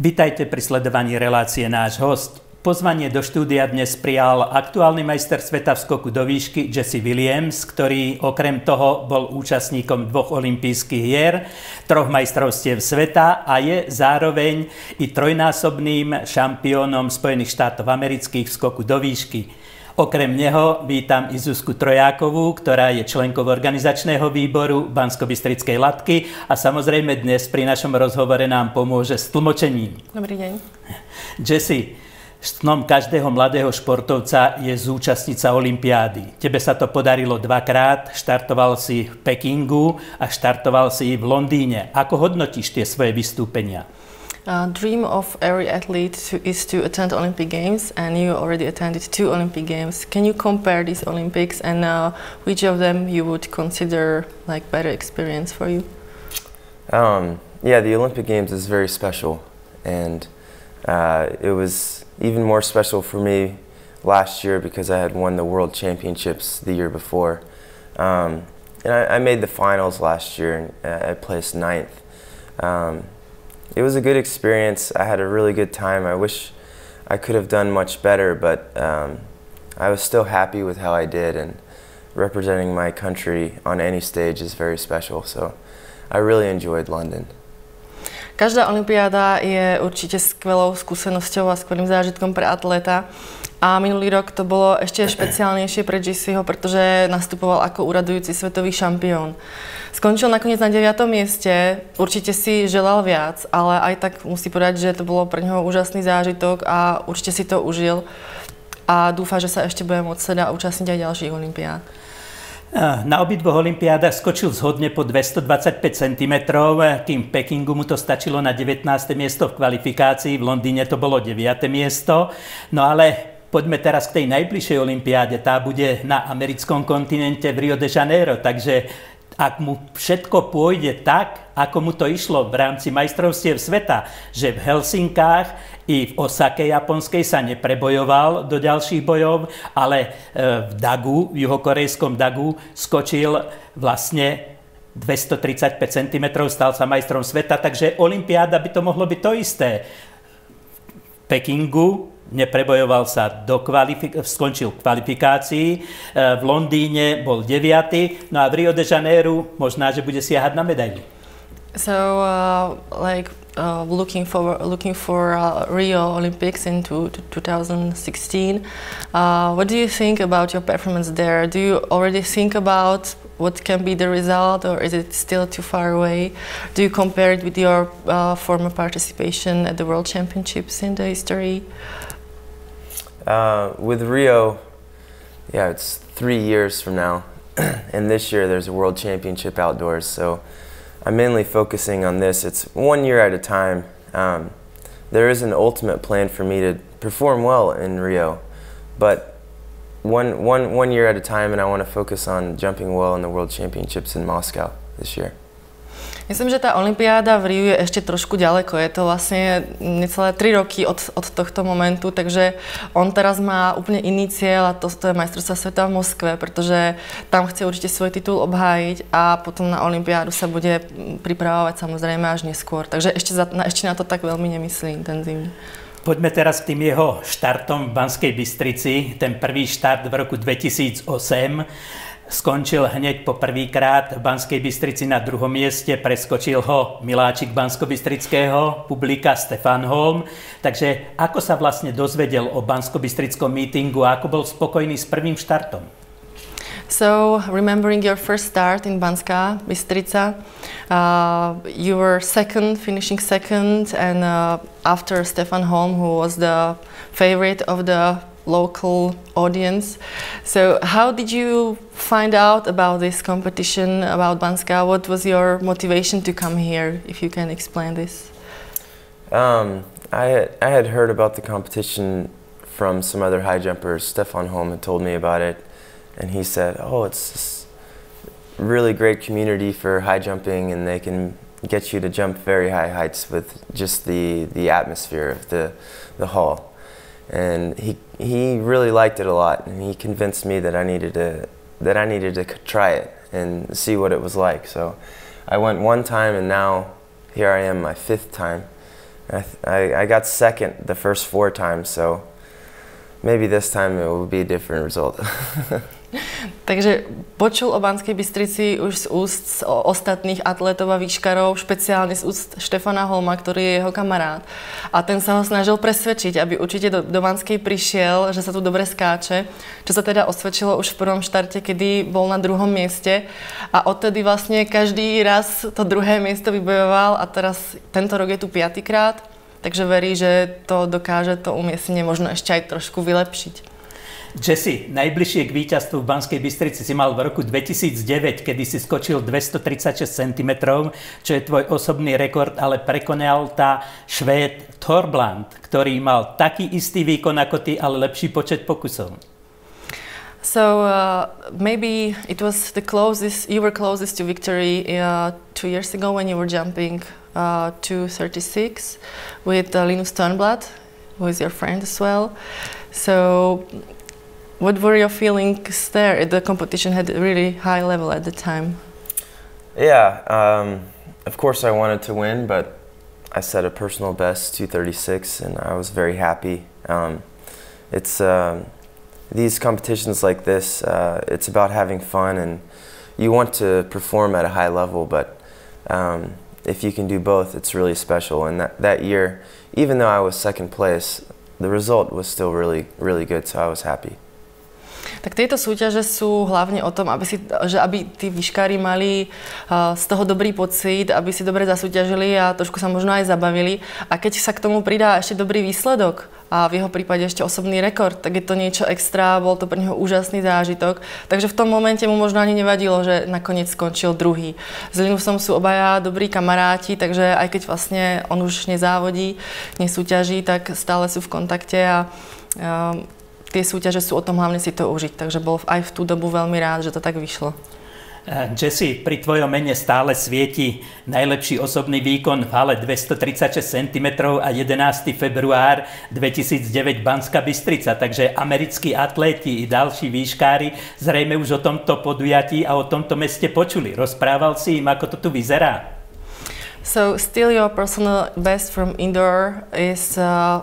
Vitajte pri sledovaní relácie Náš host. Pozvanie do štúdia dnes prijal aktuálny majster sveta v skoku do výšky Jessi Williams, ktorý okrem toho bol účastníkom 2 olympijských hier, 3 majstrovstiev sveta a je zároveň i trojnásobným šampiónom Spojených štátov amerických v skoku do výšky. Okrem neho vítam i Zuzku Trojákovú, ktorá je členkou organizačného výboru Banskobystrickej Latky a samozrejme dnes pri našom rozhovore nám pomôže s tlmočením. Dobrý deň. Jessi, snom každého mladého športovca je zúčastniť sa olympiády. Tebe sa to podarilo 2-krát, štartoval si v Pekingu a štartoval si v Londýne. Ako hodnotíš tie svoje vystúpenia? Dream of every athlete is to attend Olympic Games, and you already attended 2 Olympic Games. Can you compare these Olympics, and which of them you would consider like better experience for you? Yeah, the Olympic Games is very special, and it was even more special for me last year because I had won the World Championships the year before. And I made the finals last year, and I placed 9th. It was a good experience. I had a really good time. I wish I could have done much better, but I was still happy with how I did, and representing my country on any stage is very special, so I really enjoyed London. Každá olympiáda je určite skvelou skúsenosťou a skvelým zážitkom pre atleta. A minulý rok to bolo ešte špeciálnejšie pre Jessiho, pretože nastupoval ako uradujúci svetový šampión. Skončil nakoniec na 9. mieste, určite si želal viac, ale aj tak musí povedať, že to bolo pre neho úžasný zážitok a určite si to užil. A dúfa, že sa ešte bude môcť teda účastniť aj ďalších olympiád. Na obidvoch olympiádach skočil zhodne po 225 cm, kým v Pekingu mu to stačilo na 19. miesto v kvalifikácii, v Londýne to bolo 9. miesto. No ale poďme teraz k tej najbližšej olympiáde, tá bude na americkom kontinente v Rio de Janeiro, takže ak mu všetko pôjde tak, ako mu to išlo v rámci majstrovstiev sveta, že v Helsinkách i v Osake japonskej sa neprebojoval do ďalších bojov, ale v Dagu, v juhokorejskom Dagu, skočil vlastne 235 cm, stal sa majstrom sveta, takže olympiáda by to mohlo byť to isté. V Pekingu neprebojoval sa skončil v kvalifikácii, v Londýne bol 9. No a v Rio de Janeiro možná, že bude siahať na medailu. So, looking for Rio Olympics in 2016, what do you think about your performance there? Do you already think about what can be the result, or is it still too far away? Do you compare it with your former participation at the World Championships in the history? With Rio, yeah, it's 3 years from now, and this year there's a World Championship outdoors, so I'm mainly focusing on this. It's 1 year at a time. There is an ultimate plan for me to perform well in Rio, but one year at a time, and I want to focus on jumping well in the World Championships in Moscow this year. Myslím, že tá olympiáda v Riu je ešte trošku ďaleko. Je to vlastne necelé 3 roky od tohto momentu, takže on teraz má úplne iný cieľ a to je majstrovstvá sveta v Moskve, pretože tam chce určite svoj titul obhájiť a potom na olympiádu sa bude pripravovať samozrejme až neskôr. Takže ešte na to tak veľmi nemyslí intenzívne. Poďme teraz k tým jeho štartom v Banskej Bystrici. Ten prvý štart v roku 2008 skončil hneď po prvýkrát v Banskej Bystrici na 2. mieste, preskočil ho miláčik banskobystrického publika Stefan Holm. Takže ako sa vlastne dozvedel o banskobystrickom mítingu a ako bol spokojný s prvým štartom? So, remembering your first start in Banská Bystrica, you were finishing second, and after Stefan Holm, who was the favorite of the local audience. So how did you find out about this competition, about Banska? What was your motivation to come here, if you can explain this? I had heard about the competition from some other high jumpers. Stefan Holm had told me about it, and he said, oh, it's this really great community for high jumping, and they can get you to jump very high heights with just the atmosphere of the hall. And he really liked it a lot, and he convinced me that I needed to try it and see what it was like. So I went one time, and now here I am, my 5th time. I got second the first 4 times, so maybe this time it will be a different result. Takže počul o Banskej Bystrici už z úst ostatných atletov a výškarov, špeciálne z úst Štefana Holma, ktorý je jeho kamarát. A ten sa ho snažil presvedčiť, aby určite do Banskej prišiel, že sa tu dobre skáče, čo sa teda osvedčilo už v prvom štarte, kedy bol na 2. mieste. A odtedy vlastne každý raz to 2. miesto vybojoval a teraz tento rok je tu 5. krát, takže verí, že to dokáže to umiestnenie možno ešte aj trošku vylepšiť. Jessi, najbližšie k víťazstvu v Banskej Bystrici si mal v roku 2009, kedy si skočil 236 cm, čo je tvoj osobný rekord, ale prekonal tá Švéd Torbland, ktorý mal taký istý výkon ako ty, ale lepší počet pokusov. So maybe it was the closest, you were closest to victory 2 years ago when you were jumping 236 with Linus Turnblad, who is your friend as well. So what were your feelings there? The competition had a really high level at the time. Yeah, of course I wanted to win, but I set a personal best, 236, and I was very happy. It's these competitions like this, it's about having fun, and you want to perform at a high level, but if you can do both, it's really special. And that year, even though I was second place, the result was still really, really good, so I was happy. Tak tieto súťaže sú hlavne o tom, aby tí výškári mali z toho dobrý pocit, aby si dobre zasúťažili a trošku sa možno aj zabavili. A keď sa k tomu pridá ešte dobrý výsledok a v jeho prípade ešte osobný rekord, tak je to niečo extra, bol to pre neho úžasný zážitok. Takže v tom momente mu možno ani nevadilo, že nakoniec skončil druhý. S Linusom sú obaja dobrí kamaráti, takže aj keď vlastne on už nezávodí, nesúťaží, tak stále sú v kontakte a tie súťaže sú o tom hlavne si to užiť, takže bol aj v tú dobu veľmi rád, že to tak vyšlo. Jessi, pri tvojom mene stále svieti najlepší osobný výkon v hale 236 cm a 11. február 2009 Banská Bystrica, takže americkí atléti i ďalší výškári zrejme už o tomto podujatí a o tomto meste počuli. Rozprával si im, ako to tu vyzerá? So still your personal best from indoor is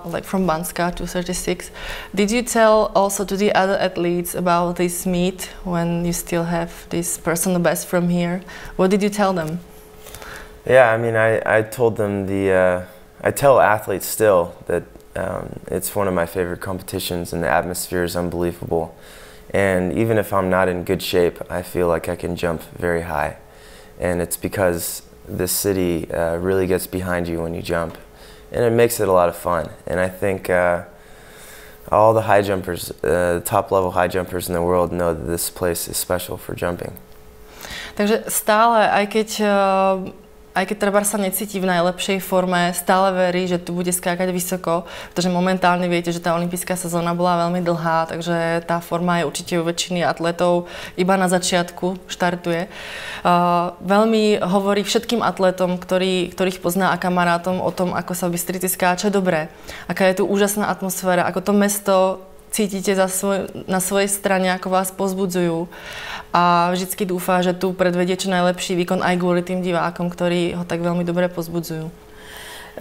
like from Banska 236. Did you tell also to the other athletes about this meet when you still have this personal best from here? What did you tell them? Yeah, I mean, I told them I tell athletes still that it's one of my favorite competitions and the atmosphere is unbelievable. And even if I'm not in good shape, I feel like I can jump very high. And it's because this city really gets behind you when you jump, and it makes it a lot of fun. And I think all the high jumpers, top level high jumpers in the world know that this place is special for jumping. Takže stále, aj keď treba sa necíti v najlepšej forme, stále verí, že tu bude skákať vysoko, pretože momentálne viete, že tá olympijská sezóna bola veľmi dlhá, takže tá forma je určite u väčšiny atletov iba na začiatku štartuje. Veľmi hovorí všetkým atletom, ktorých pozná a kamarátom o tom, ako sa v Bystrici skáče dobre, aká je tu úžasná atmosféra, ako to mesto cítite na svojej strane, ako vás povzbudzujú. A vždycky dúfa, že tu predvedie čo najlepší výkon aj kvôli tým divákom, ktorí ho tak veľmi dobre povzbudzujú.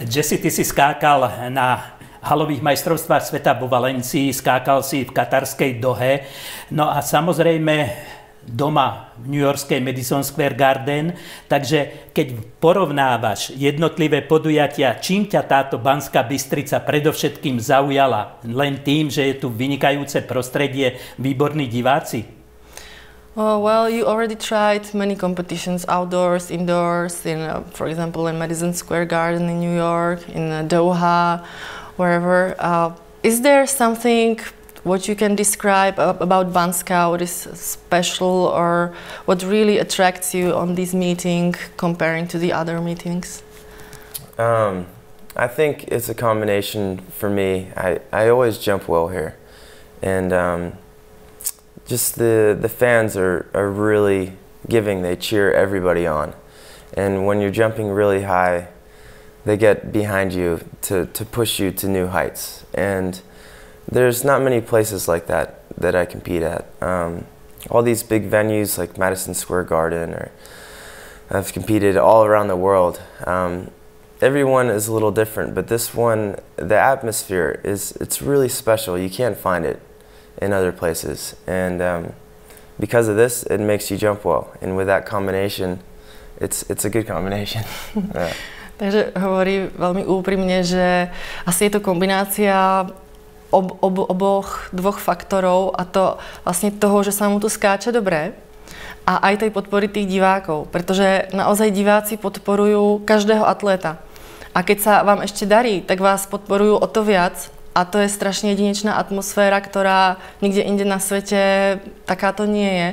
Jessi, ty si skákal na halových majstrovstvách sveta vo Valencii, skákal si v katarskej Dohe, no a samozrejme doma v newyorskej Madison Square Garden, takže keď porovnávaš jednotlivé podujatia, čím ťa táto Banská Bystrica predovšetkým zaujala? Len tým, že je tu vynikajúce prostredie, výborní diváci? Well, you already tried many competitions, outdoors, indoors, for example, in Madison Square Garden in New York, in Doha, wherever. Is there something what you can describe about Banska, what is special or what really attracts you on this meeting comparing to the other meetings? I think it's a combination for me. I always jump well here, and just the fans are really giving. They cheer everybody on, and when you're jumping really high, they get behind you to push you to new heights. And there's not many places like that I compete at. All these big venues like Madison Square Garden, or I've competed all around the world. everyone is a little different, but this one, the atmosphere it's really special. You can't find it in other places, and because of this, it makes you jump well. And with that combination, it's a good combination. Yeah. Takže hovorí veľmi úprimne, že asi je to kombinácia oboch dvoch faktorov, a to vlastne toho, že sa mu tu skáče dobre, a aj tej podpory tých divákov, pretože naozaj diváci podporujú každého atléta. A keď sa vám ešte darí, tak vás podporujú o to viac, a to je strašne jedinečná atmosféra, ktorá nikde inde na svete takáto nie je.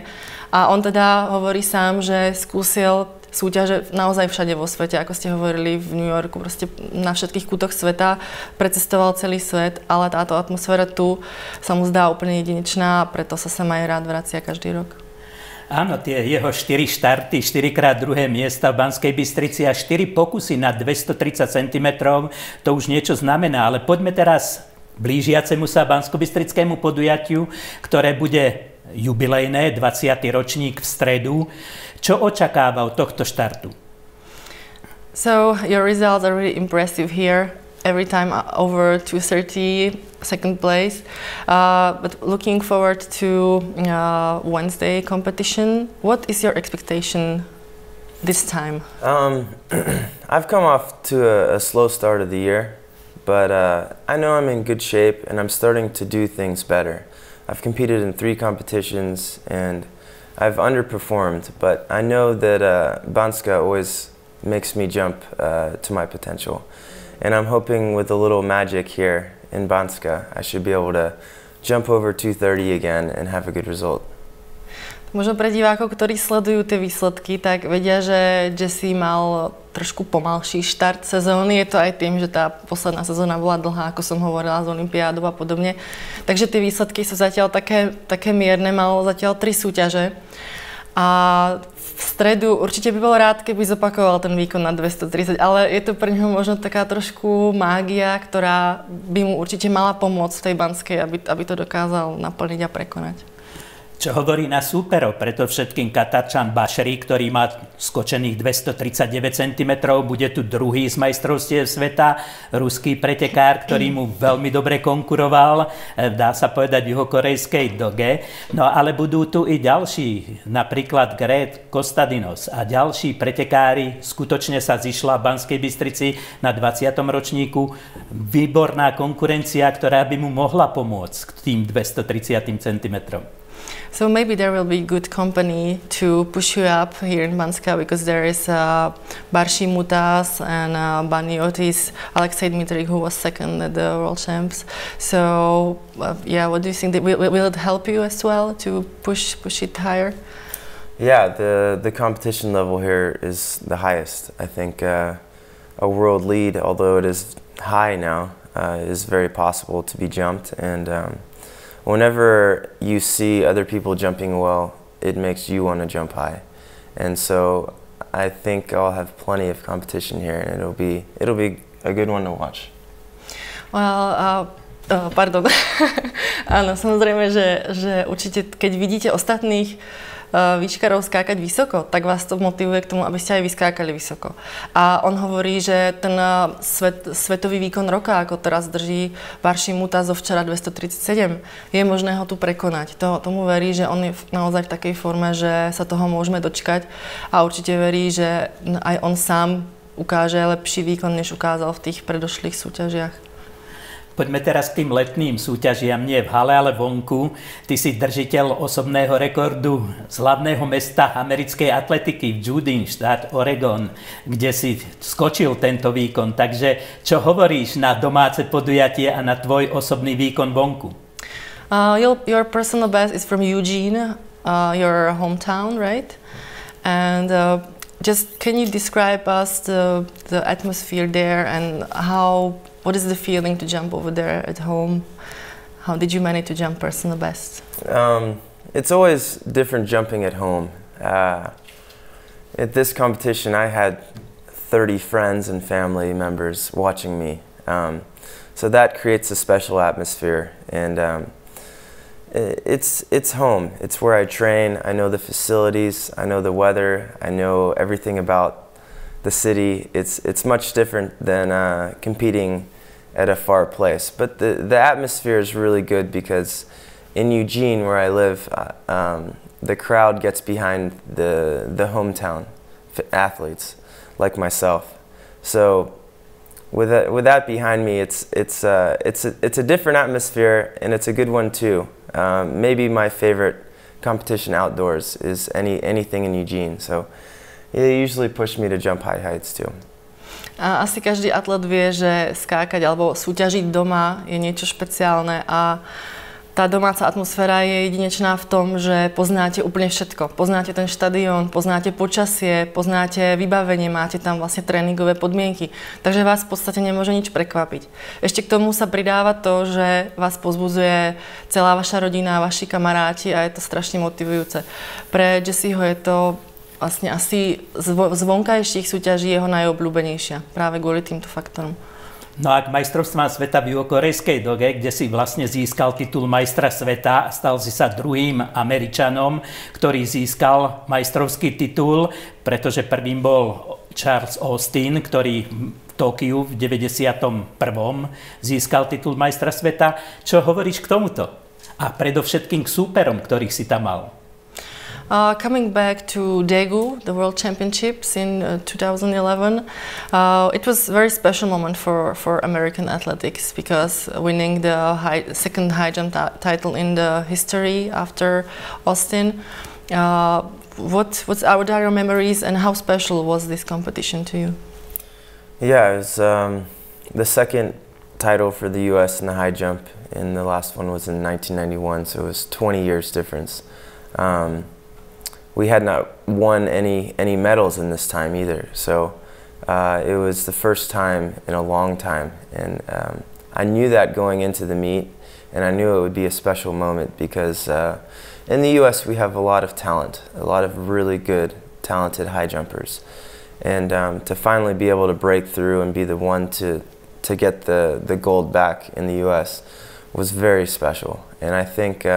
A on teda hovorí sám, že skúsil súťaže naozaj všade vo svete, ako ste hovorili, v New Yorku, proste na všetkých kútoch sveta, precestoval celý svet, ale táto atmosféra tu sa mu zdá úplne jedinečná, preto sa sem aj rád vracia každý rok. Áno, tie jeho 4 štarty, 4-krát druhé miesta v Banskej Bystrici a 4 pokusy na 230 cm, to už niečo znamená, ale poďme teraz blížiacemu sa banskobystrickému podujatiu, ktoré bude jubilejné, 20. ročník v stredu. Čo očakáva od tohto štartu? So your results are really impressive here. Every time over 230, second place. But looking forward to Wednesday competition, what is your expectation this time? I've come off to a slow start of the year, but I know I'm in good shape and I'm starting to do things better. I've competed in 3 competitions and I've underperformed, but I know that Banska always makes me jump to my potential. And I'm hoping with a little magic here in Banska, I should be able to jump over 230 again and have a good result. Možno pre divákov, ktorí sledujú tie výsledky, tak vedia, že Jessi mal trošku pomalší štart sezóny. Je to aj tým, že tá posledná sezóna bola dlhá, ako som hovorila, z olympiádou a podobne. Takže tie výsledky sú zatiaľ také mierne, mal zatiaľ 3 súťaže. A v stredu určite by bol rád, keby zopakoval ten výkon na 230, ale je to pre neho možno taká trošku mágia, ktorá by mu určite mala pomôcť v tej Banskej, aby to dokázal naplniť a prekonať. Čo hovorí na súperov, preto všetkým Katarčan Bašri, ktorý má skočených 239 cm, bude tu druhý z majstrovstiev sveta, ruský pretekár, ktorý mu veľmi dobre konkuroval, dá sa povedať juhokorejskej doge. No ale budú tu i ďalší, napríklad Gret Kostadinos a ďalší pretekári. Skutočne sa zišla v Banskej Bystrici na 20. ročníku výborná konkurencia, ktorá by mu mohla pomôcť k tým 230 cm. So maybe there will be good company to push you up here in Banska, because there is Barshi Mutas and Bani Otis, Alexei Dmitriuk, who was second at the World Champs. So yeah, what do you think? Will it help you as well to push it higher? Yeah, the competition level here is the highest. I think a world lead, although it is high now, is very possible to be jumped, and whenever you see other people jumping well, it makes you want to jump high. And so I think I'll have plenty of competition here, and it'll be a good one to watch. Well, pardon. Áno, samozrejme, že určite, keď vidíte ostatných výškarov skákať vysoko, tak vás to motivuje k tomu, aby ste aj vyskákali vysoko. A on hovorí, že ten svetový výkon roka, ako teraz drží Barshi Muta zo včera 237, je možné ho tu prekonať. Tomu verí, že on je naozaj v takej forme, že sa toho môžeme dočkať, a určite verí, že aj on sám ukáže lepší výkon, než ukázal v tých predošlých súťažiach. Poďme teraz k tým letným súťažiam, nie v hale, ale vonku. Ty si držiteľ osobného rekordu z hlavného mesta americkej atletiky v Eugene, štát Oregon, kde si skočil tento výkon. Takže čo hovoríš na domáce podujatie a na tvoj osobný výkon vonku? Your personal best is from Eugene, your hometown, right? And just can you describe us the atmosphere there, and what is the feeling to jump over there at home? How did you manage to jump personal best? It's always different jumping at home. At this competition, I had 30 friends and family members watching me. So that creates a special atmosphere, and it's home. It's where I train. I know the facilities. I know the weather. I know everything about the city. It's much different than competing at a far place. But the atmosphere is really good because in Eugene, where I live, the crowd gets behind the hometown athletes like myself. So with that behind me, it's a different atmosphere, and it's a good one too. Maybe my favorite competition outdoors is anything in Eugene. So they usually push me to jump high heights too. Asi každý atlet vie, že skákať alebo súťažiť doma je niečo špeciálne a tá domáca atmosféra je jedinečná v tom, že poznáte úplne všetko. Poznáte ten štadión, poznáte počasie, poznáte vybavenie, máte tam vlastne tréningové podmienky. Takže vás v podstate nemôže nič prekvapiť. Ešte k tomu sa pridáva to, že vás pozbudzuje celá vaša rodina, vaši kamaráti a je to strašne motivujúce. Pre Jessiho je to vlastne asi z vonkajších súťaží jeho najobľúbenejšia. Práve kvôli týmto faktorom. No a k majstrovstvám sveta v juhokorejskej doge, kde si vlastne získal titul majstra sveta, stal si sa druhým Američanom, ktorý získal majstrovský titul, pretože prvým bol Charles Austin, ktorý v Tokiu v 91. získal titul majstra sveta. Čo hovoríš k tomuto? A predovšetkým k súperom, ktorých si tam mal? Coming back to Daegu, the World Championships in 2011, it was a very special moment for American athletics because winning the second high jump title in the history after Austin. What are your memories and how special was this competition to you? Yeah, it was the second title for the U.S. in the high jump, and the last one was in 1991, so it was 20 years difference. We had not won any medals in this time either, so it was the first time in a long time, and I knew that going into the meet, and I knew it would be a special moment because in the U.S. we have a lot of talent, a lot of really good, talented high jumpers, and to finally be able to break through and be the one to get the gold back in the U.S. was very special, and I think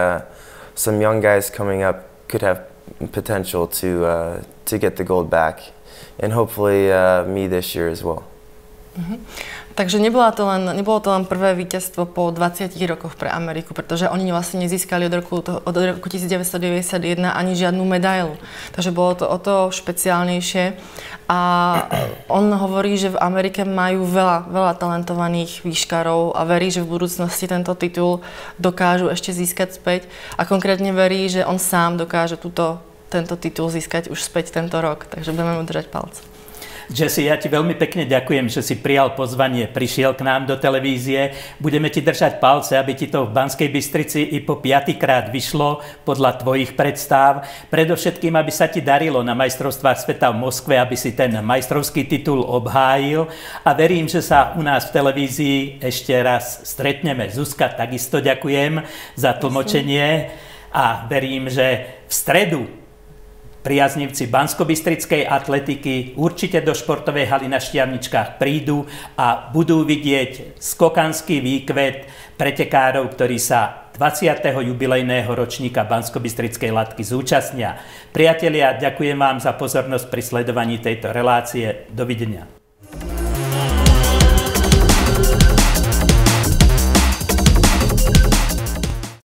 some young guys coming up could have potential to get the gold back, and hopefully me this year as well. Takže nebolo to len prvé víťazstvo po 20 rokoch pre Ameriku, pretože oni vlastne nezískali od roku 1991 ani žiadnu medailu. Takže bolo to o to špeciálnejšie. A on hovorí, že v Amerike majú veľa talentovaných výškarov a verí, že v budúcnosti tento titul dokážu ešte získať späť. A konkrétne verí, že on sám dokáže tento titul získať už späť tento rok. Takže budeme mu držať palce. Jessi, ja ti veľmi pekne ďakujem, že si prijal pozvanie, prišiel k nám do televízie. Budeme ti držať palce, aby ti to v Banskej Bystrici i po 5. krát vyšlo podľa tvojich predstav. Predovšetkým, aby sa ti darilo na majstrovstvách sveta v Moskve, aby si ten majstrovský titul obhájil. A verím, že sa u nás v televízii ešte raz stretneme. Zuzka, takisto ďakujem za tlmočenie a verím, že v stredu priaznivci banskobystrickej atletiky určite do športovej haly na Štiavničkách prídu a budú vidieť skokanský výkvet pretekárov, ktorí sa 20. jubilejného ročníka banskobystrickej latky zúčastnia. Priatelia, ďakujem vám za pozornosť pri sledovaní tejto relácie. Dovidenia.